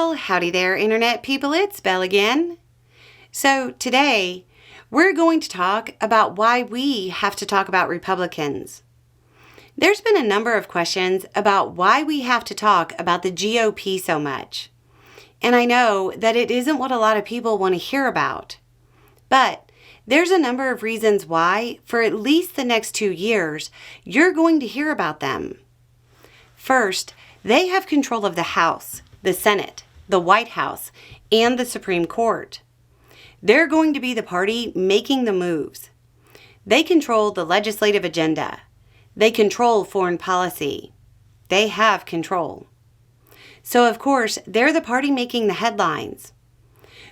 Well, howdy there, Internet people. It's Belle again. So today, we're going to talk about why we have to talk about Republicans. There's been a number of questions about why we have to talk about the GOP so much. And I know that it isn't what a lot of people want to hear about. But there's a number of reasons why, for at least the next 2 years, you're going to hear about them. First, they have control of the House, the Senate, the White House, and the Supreme Court. They're going to be the party making the moves. They control the legislative agenda. They control foreign policy. They have control. So, of course, they're the party making the headlines.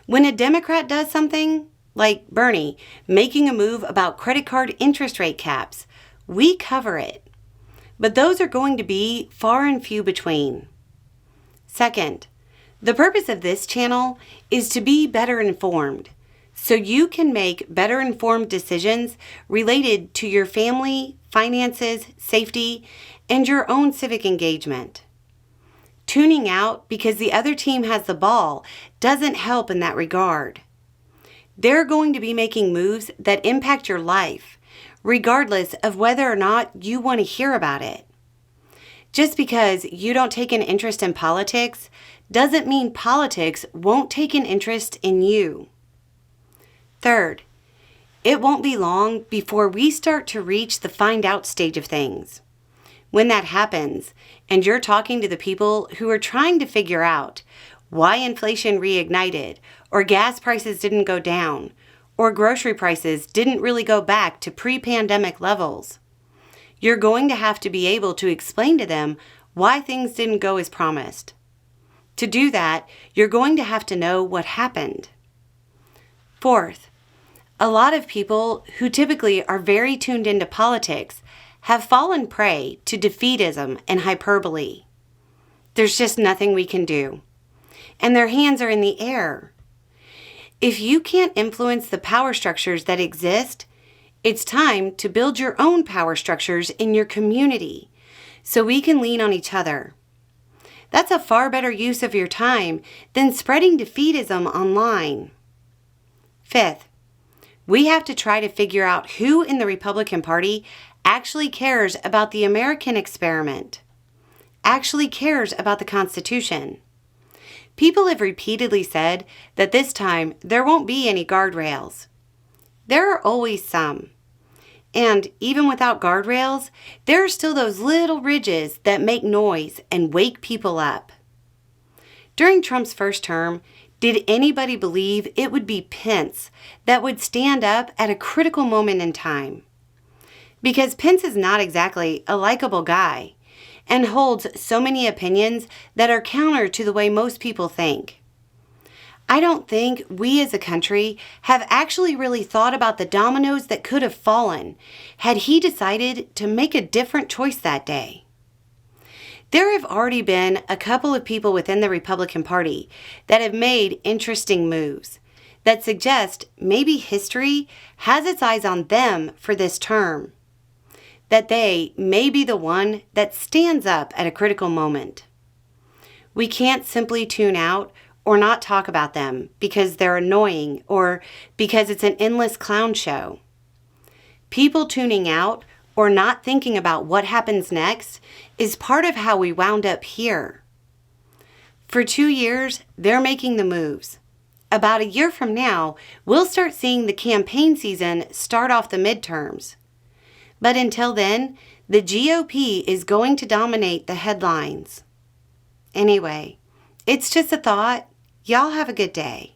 When a Democrat does something, like Bernie making a move about credit card interest rate caps, we cover it. But those are going to be far and few between. Second, the purpose of this channel is to be better informed, so you can make better informed decisions related to your family, finances, safety, and your own civic engagement. Tuning out because the other team has the ball doesn't help in that regard. They're going to be making moves that impact your life, regardless of whether or not you want to hear about it. Just because you don't take an interest in politics doesn't mean politics won't take an interest in you. Third, it won't be long before we start to reach the find out stage of things. When that happens, and you're talking to the people who are trying to figure out why inflation reignited, or gas prices didn't go down, or grocery prices didn't really go back to pre-pandemic levels, you're going to have to be able to explain to them why things didn't go as promised. To do that, you're going to have to know what happened. Fourth, a lot of people who typically are very tuned into politics have fallen prey to defeatism and hyperbole. There's just nothing we can do. And their hands are in the air. If you can't influence the power structures that exist, it's time to build your own power structures in your community so we can lean on each other. That's a far better use of your time than spreading defeatism online. Fifth, we have to try to figure out who in the Republican Party actually cares about the American experiment, actually cares about the Constitution. People have repeatedly said that this time there won't be any guardrails. There are always some. And even without guardrails, there are still those little ridges that make noise and wake people up. During Trump's first term, did anybody believe it would be Pence that would stand up at a critical moment in time? Because Pence is not exactly a likable guy and holds so many opinions that are counter to the way most people think. I don't think we as a country have actually really thought about the dominoes that could have fallen had he decided to make a different choice that day. There have already been a couple of people within the Republican Party that have made interesting moves that suggest maybe history has its eyes on them for this term, that they may be the one that stands up at a critical moment. We can't simply tune out or not talk about them because they're annoying or because it's an endless clown show. People tuning out or not thinking about what happens next is part of how we wound up here. For 2 years, they're making the moves. About a year from now, we'll start seeing the campaign season start off the midterms. But until then, the GOP is going to dominate the headlines. Anyway, it's just a thought. Y'all have a good day.